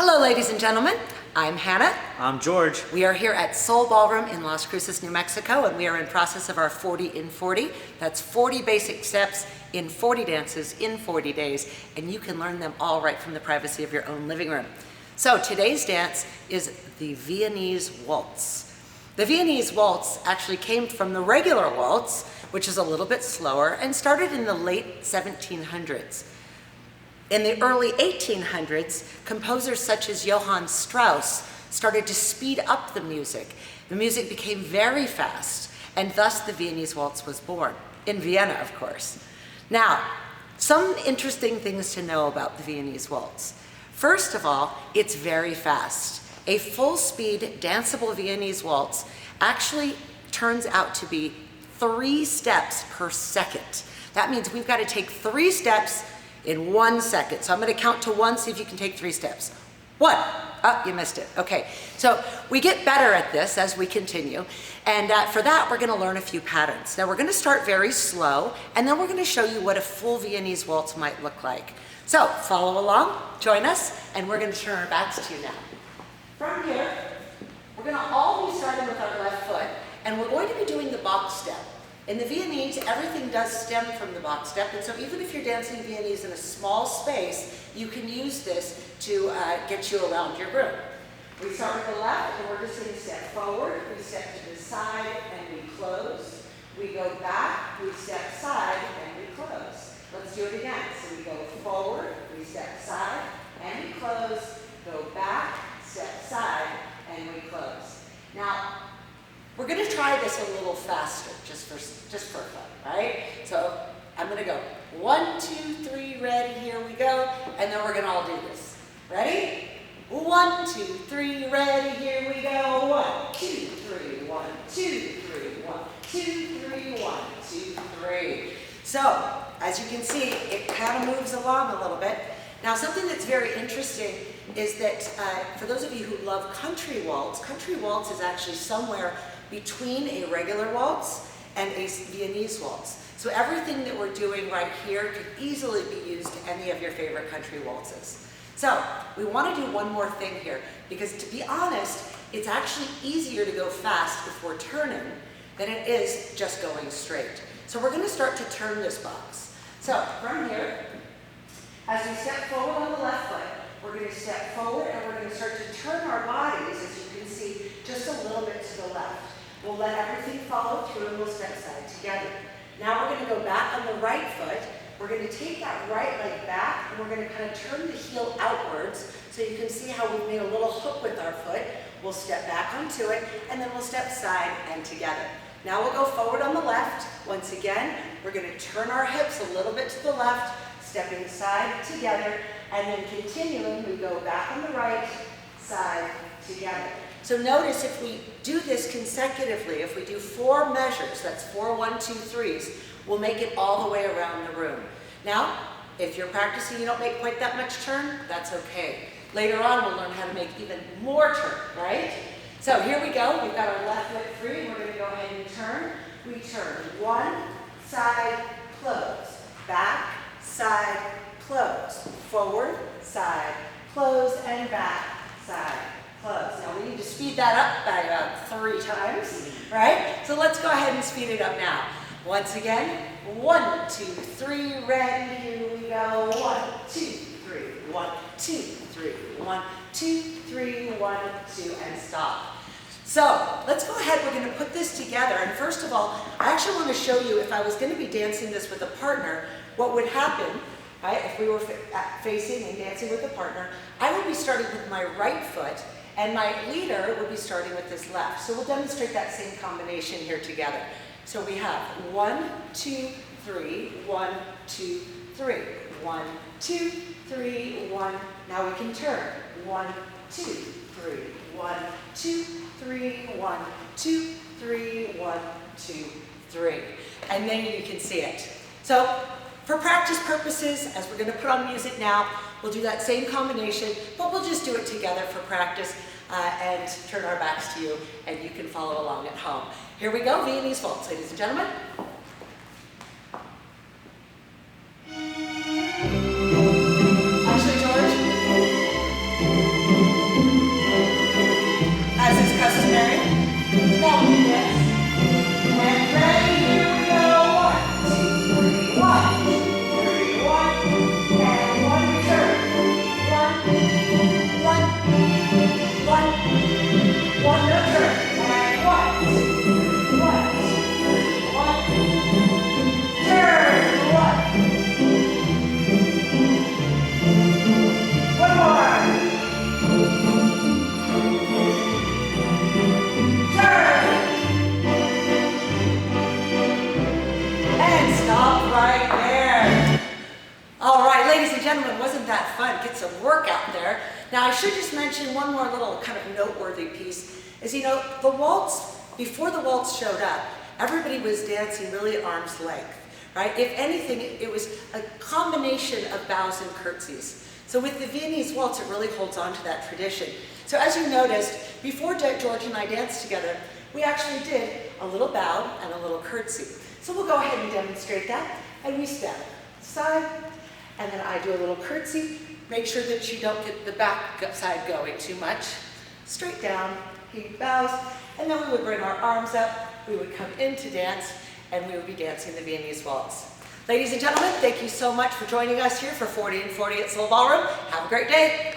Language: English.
Hello, ladies and gentlemen. I'm Hannah. I'm George. We are here at Soul Ballroom in Las Cruces, New Mexico, and we are in process of our 40 in 40. That's 40 basic steps in 40 dances in 40 days, and you can learn them all right from the privacy of your own living room. So today's dance is the Viennese Waltz. The Viennese Waltz actually came from the regular waltz, which is a little bit slower, and started in the late 1700s. In the early 1800s, composers such as Johann Strauss started to speed up the music. The music became very fast, and thus the Viennese Waltz was born, in Vienna, of course. Now, some interesting things to know about the Viennese Waltz. First of all, it's very fast. A full-speed, danceable Viennese Waltz actually turns out to be 3 steps per second. That means we've got to take 3 steps in 1 second. So I'm going to count to 1, see if you can take 3 steps. 1. Oh, you missed it. Okay. So we get better at this as we continue. And for that, we're going to learn a few patterns. Now we're going to start very slow, and then we're going to show you what a full Viennese waltz might look like. So follow along, join us, and we're going to turn our backs to you now. From here, we're going to all be starting with our left foot, and we're going to be doing the box step. In the Viennese, everything does stem from the box step, and so even if you're dancing Viennese in a small space, you can use this to get you around your room. We start with the left, and we're just going to step forward. We step to the side, and we close. We go back, we step side, and we close. Let's do it again. So we go forward, we step side, and we close. Go back, step side, and we close. Now, we're going to try this a little faster, just for fun, right? So I'm going to go 1, 2, 3, ready, here we go, and then we're going to all do this. Ready? 1, 2, 3, ready, here we go. 1, 2, 3, 1, 2, 3, 1, 2, 3, 1, 2, 3. So, as you can see, it kind of moves along a little bit. Now, something that's very interesting is that for those of you who love country waltz is actually somewhere between a regular waltz and a Viennese waltz. So everything that we're doing right here could easily be used to any of your favorite country waltzes. So we want to do one more thing here, because to be honest, it's actually easier to go fast before turning than it is just going straight. So we're going to start to turn this box. So from here, as we step forward on the left foot, we're going to step forward and we're going to start to turn our bodies, as you can see, just a little bit to the left. We'll let everything follow through and we'll step side together. Now we're going to go back on the right foot. We're going to take that right leg back and we're going to kind of turn the heel outwards so you can see how we've made a little hook with our foot. We'll step back onto it and then we'll step side and together. Now we'll go forward on the left. Once again, we're going to turn our hips a little bit to the left, stepping side together, and then continuing, we go back on the right, side together. So notice if we do this consecutively, if we do 4 measures, that's 4, 1, 2, 3s, we'll make it all the way around the room. Now, if you're practicing, you don't make quite that much turn, that's okay. Later on, we'll learn how to make even more turn, right? So here we go. We've got our left foot free. We're going to go ahead and turn. We turn 1, side, close, back, side, close, forward, side, close, and back, side, close. Now we need to speed that up by about 3 times, right? So let's go ahead and speed it up now. Once again, 1, 2, 3, ready, here we go. 1, 2, 3, 1, 2, 3, 1, 2, 3, 1, 2, and stop. So let's go ahead, we're going to put this together, and first of all, I actually want to show you if I was going to be dancing this with a partner, what would happen, right, if we were facing and dancing with a partner. I would be starting with my right foot, and my leader would be starting with his left. So we'll demonstrate that same combination here together. So we have 1, 2, 3, 1, 2, 3, 1, 2, 3, 1. Now we can turn. 1, 2, 3, 1, 2, 3, 1, 2, 3, 1, 2, 3. And then you can see it. So for practice purposes, as we're going to put on music now, we'll do that same combination, but we'll just do it together for practice and turn our backs to you, and you can follow along at home. Here we go, Viennese Waltz, ladies and gentlemen. Actually, George. workout there. Now I should just mention one more little kind of noteworthy piece is, you know, the waltz, before the waltz showed up, everybody was dancing really at arm's length, right? If anything, it was a combination of bows and curtsies. So with the Viennese Waltz, it really holds on to that tradition. So as you noticed, before George and I danced together, we actually did a little bow and a little curtsy. So we'll go ahead and demonstrate that. And we step side, and then I do a little curtsy. Make sure that you don't get the back side going too much. Straight down, he bows, and then we would bring our arms up, we would come into dance, and we would be dancing the Viennese Waltz. Ladies and gentlemen, thank you so much for joining us here for 40 and 40 at Soul Ballroom. Have a great day.